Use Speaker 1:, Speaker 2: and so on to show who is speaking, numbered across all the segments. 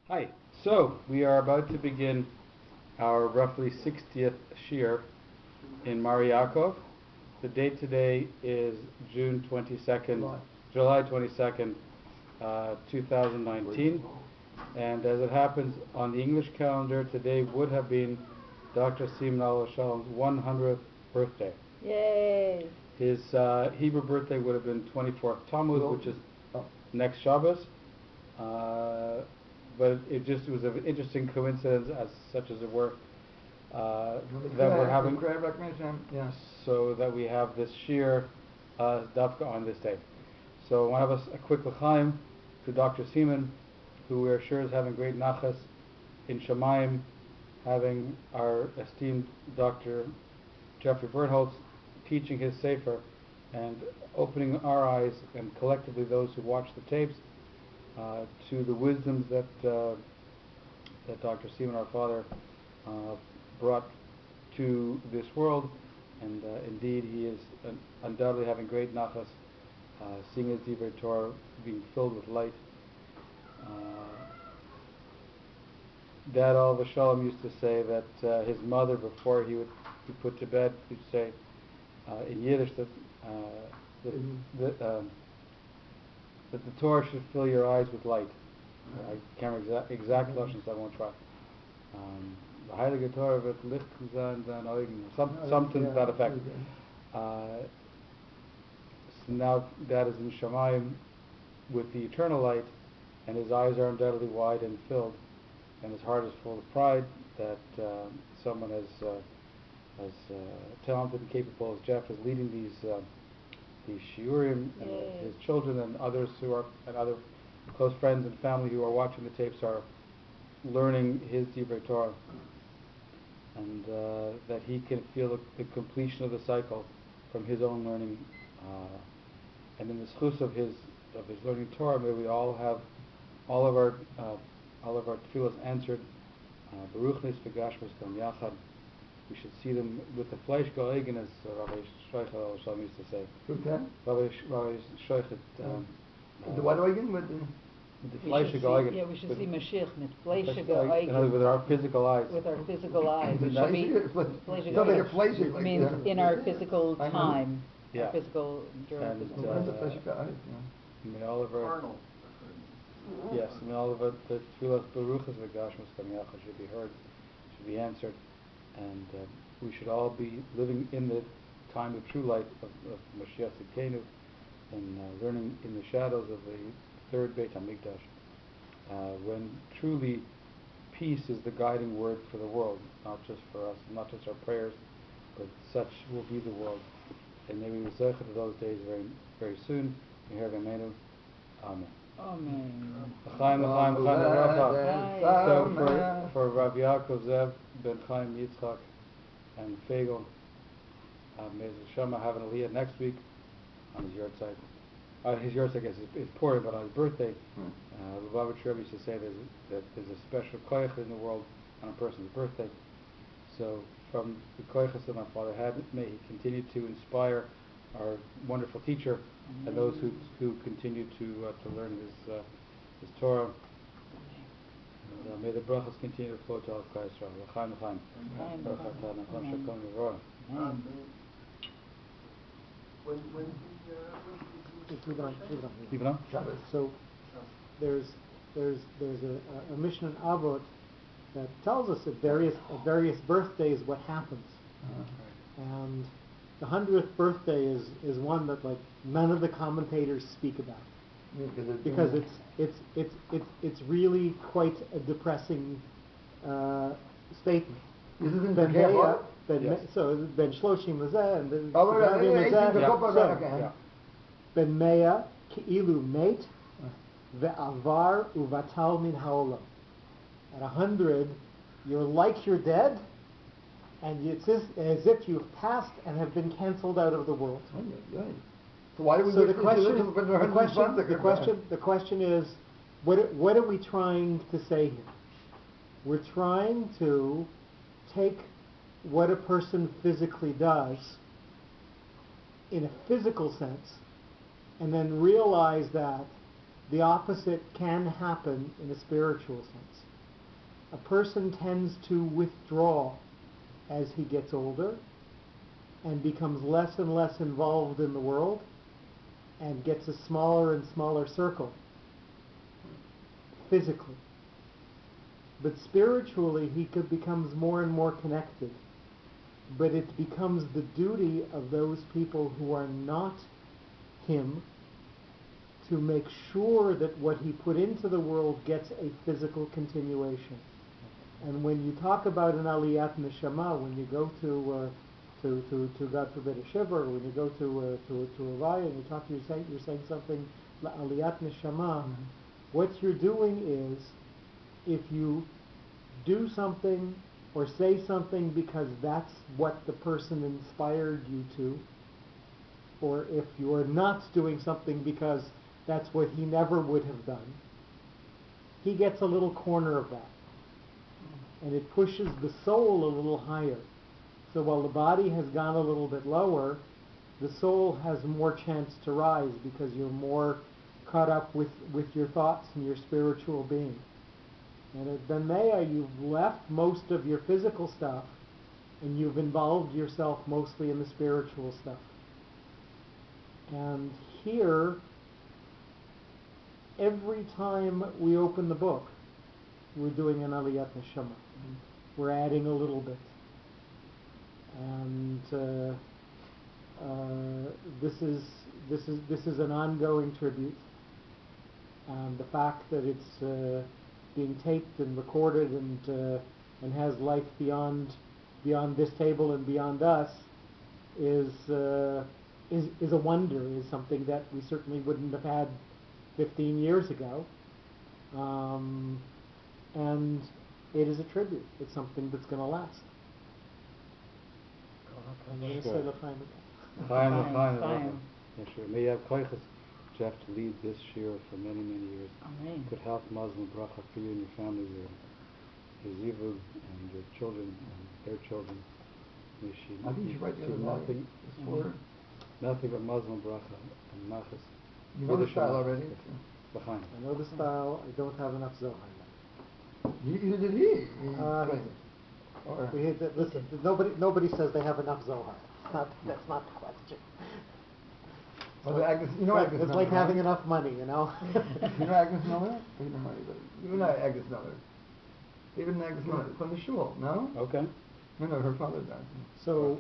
Speaker 1: Hi. So we are about to begin our roughly 60th shiur in Mareh Yaakov. The date today is July 22nd, 2019. And as it happens on the English calendar, today would have been Dr. Simon Shalom's 100th birthday.
Speaker 2: Yay!
Speaker 1: His Hebrew birthday would have been 24th Tammuz, which is next Shabbos. But it was an interesting coincidence, such as it were, that we're having.
Speaker 3: Yes.
Speaker 1: So that we have this shiur dafka on this day. So I want to have a quick l'chaim to Dr. Simon, who we are sure is having great nachas in Shamayim, having our esteemed Dr. Jeffrey Bernholtz teaching his sefer and opening our eyes and collectively those who watch the tapes to the wisdoms that Dr. Simon, our father, brought to this world, and indeed he is undoubtedly having great nachas, seeing his Divrei Torah being filled with light. Dad Al Shalom used to say that his mother, before he would be put to bed, would say in Yiddish that the Torah should fill your eyes with light. I can't remember exact lashon, so I won't try. The Heilige Torah wird Licht sein deinen Augen, something to that effect. So now Dad is in Shamayim with the eternal light, and his eyes are undoubtedly wide and filled, and his heart is full of pride that someone as talented and capable as Jeff is leading these shiurim, and his children and others and other close friends and family who are watching the tapes are learning his Divrei Torah, and that he can feel the completion of the cycle from his own learning, and in the schus of his learning Torah, may we all have all of our tefillos answered. Baruch nis v'gashmis gam yachad. We should see them with the fleish go'egen, as Rabbi Shoichet Shalom used to say.
Speaker 3: Who's that?
Speaker 1: Rabbi Shoichet.
Speaker 3: The what organ? With
Speaker 1: the fleish go'egen.
Speaker 2: Yeah, we should see Mashiach with fleish go'egen.
Speaker 1: With our physical eyes.
Speaker 2: With our physical eyes.
Speaker 3: The
Speaker 2: It should be fleish go'egen. Means in our physical time.
Speaker 1: Yeah.
Speaker 2: Our physical during physical.
Speaker 1: May all of our yes, may all of the tefillos Baruch nis v'gashmis gam yachad should be heard, should be answered. And we should all be living in the time of true light of Mashiach Tzidkenu, and learning in the shadows of the third Beit HaMikdash, when truly peace is the guiding word for the world, not just for us, not just our prayers, but such will be the world. And may we be zeicher to those days very, very soon. Amen.
Speaker 2: Amen.
Speaker 1: L'chaim, l'chaim, l'chaim. So for Rav Yaakov Zev, Ben Chaim Yitzchak, and Fagel, may Shema have an aliyah next week on his yahrzeit. His yahrzeit, I guess, is Purim, but on his birthday, Lubavitch Rebbe used to say that there's a special koyach in the world on a person's birthday. So from the koyachas that my father had, may he continue to inspire our wonderful teacher and those who continue to learn his Torah. And may the brachas continue to flow to all of Klal Yisrael. L'chaim, l'chaim. Baruch atah Nachon Shekom Yivroach.
Speaker 4: So there's a Mishnah in Avot that tells us at various birthdays what happens, and the 100th birthday is one that none of the commentators speak about, because it's really quite a depressing statement. So Ben Shloshim Mazeh and Ben Meya Ki'ilu Meit Ve'avar Uvatal Min Ha'olam. At 100, you're like you're dead, and it's as if you've passed and have been cancelled out of the world.
Speaker 3: So why do we?
Speaker 4: So the question is, what are we trying to say here? We're trying to take what a person physically does in a physical sense, and then realize that the opposite can happen in a spiritual sense. A person tends to withdraw as he gets older and becomes less and less involved in the world and gets a smaller and smaller circle physically. But spiritually, he becomes more and more connected. But it becomes the duty of those people who are not him to make sure that what he put into the world gets a physical continuation. And when you talk about an aliyat neshama, when you go to God forbid a shiva, or when you go to a raya and you're saying something aliyat neshama, what you're doing is, if you do something or say something because that's what the person inspired you to, or if you're not doing something because that's what he never would have done, he gets a little corner of that. And it pushes the soul a little higher. So while the body has gone a little bit lower, the soul has more chance to rise because you're more caught up with your thoughts and your spiritual being. And at Benmeya, you've left most of your physical stuff and you've involved yourself mostly in the spiritual stuff. And here, every time we open the book, we're doing an aliyat neshama. We're adding a little bit. And this is an ongoing tribute. And the fact that it's being taped and recorded and has life beyond this table and beyond us is a wonder, is something that we certainly wouldn't have had 15 years ago. And it is a tribute. It's something that's going to last. I'm going to say l'chaim again.
Speaker 1: L'chaim. Yes, sure. May you have koiches, Jeff, to lead this shiur for many, many years.
Speaker 2: Amen.
Speaker 1: Good health, Muslim bracha for you and your family, your zivug and your children and their children. May she
Speaker 3: I think you should write the other
Speaker 1: nothing, nothing but Muslim bracha and nachas.
Speaker 3: You know the style already?
Speaker 1: L'chaim.
Speaker 4: I know the style. I don't have enough zohar.
Speaker 3: Either did he.
Speaker 4: Listen, nobody says they have enough zohar. That's not the question.
Speaker 3: Well, Agnes, you know Agnes
Speaker 4: it's
Speaker 3: Miller,
Speaker 4: like having enough money, you know.
Speaker 3: You know Agnes Miller? You know money, but you know Agnes Miller. Even Agnes Miller from the shul, no?
Speaker 1: Okay.
Speaker 3: No, her father died.
Speaker 4: So,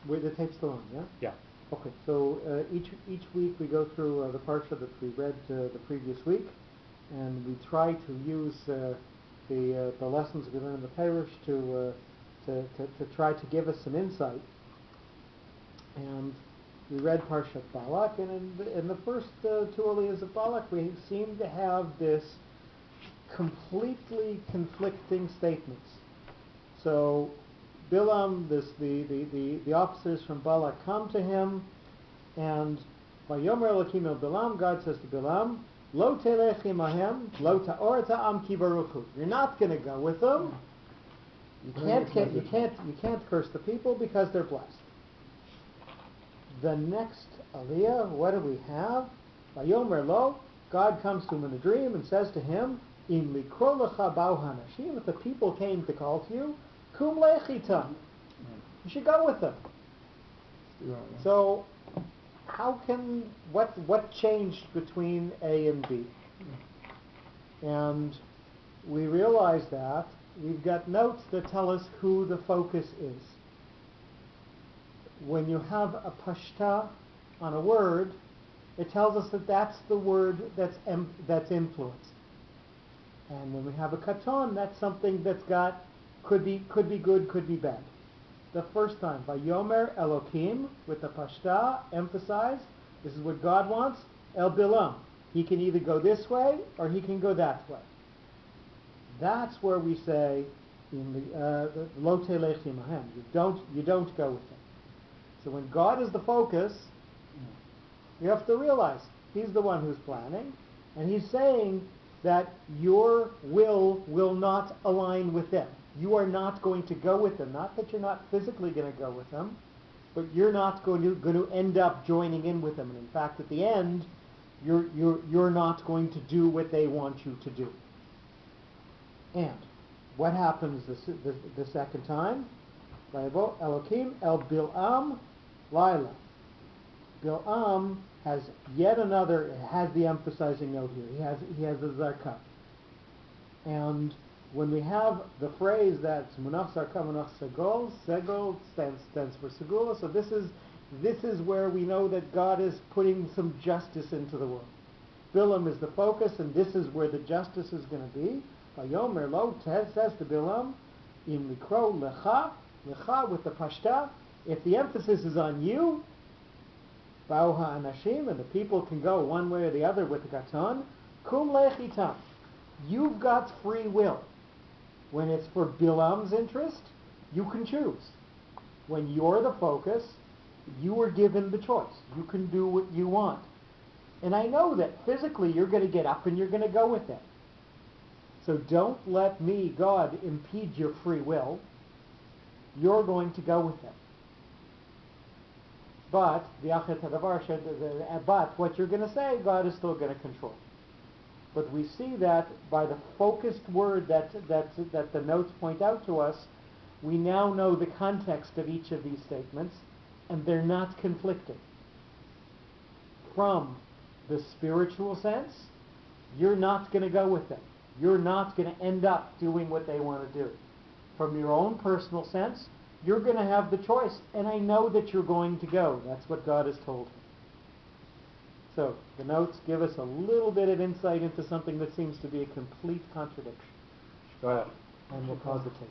Speaker 4: where the tape's still on, yeah?
Speaker 1: Yeah.
Speaker 4: Okay. So each week we go through the parsha that we read the previous week, and we try to use the lessons we learned in the parish to try to give us some insight. And we read Parshat Balak, and in the first two aliyahs of Balak, we seem to have this completely conflicting statements. So Bilam, the officers from Balak come to him, and Vayomer Elokim el Bilam, God says to Bilam, Lo telech imahem, lo ta'or ta'am ki baruchu. You're not going to go with them. You can't curse the people because they're blessed. The next aliyah, what do we have? Vayomer lo, God comes to him in a dream and says to him, Im likro lecha ba'u hanashim, if the people came to call to you, kum lech itam. You should go with them. So, what changed between A and B? And we realize that we've got notes that tell us who the focus is. When you have a pashta on a word, it tells us that that's the word that's influenced. And when we have a katon, that's something that's got, could be good, could be bad. The first time, Vayomer Elokim, with the pashta, emphasize, this is what God wants, El Bilam. He can either go this way, or he can go that way. That's where we say, Lo telech imahem, you don't go with him. So when God is the focus, you have to realize he's the one who's planning, and he's saying that your will not align with them. You are not going to go with them. Not that you're not physically going to go with them, but you're not going to end up joining in with them. And in fact, at the end, You're not going to do what they want you to do. And what happens the second time? Vayavo Elokim el Bil'am Laila. Bil'am has yet another, has the emphasizing note here. He has the zarka. And when we have the phrase that munach zarka munach segol, segol stands for segula, so this is where we know that God is putting some justice into the world. Bilam is the focus, and this is where the justice is going to be. Vayomer lo says to Bilam, im likro lecha with the pashta. If the emphasis is on you, bauha anashim, and the people can go one way or the other with the katan, kum lechitam. You've got free will. When it's for Bilam's interest, you can choose. When you're the focus, you are given the choice. You can do what you want. And I know that physically you're going to get up and you're going to go with it. So don't let me, God, impede your free will. You're going to go with it. But what you're going to say, God is still going to control. But we see that by the focused word that the notes point out to us, we now know the context of each of these statements, and they're not conflicting. From the spiritual sense, you're not going to go with them. You're not going to end up doing what they want to do. From your own personal sense, you're going to have the choice, and I know that you're going to go. That's what God has told him. So, the notes give us a little bit of insight into something that seems to be a complete contradiction.
Speaker 1: Go ahead.
Speaker 4: And we'll pause the tape.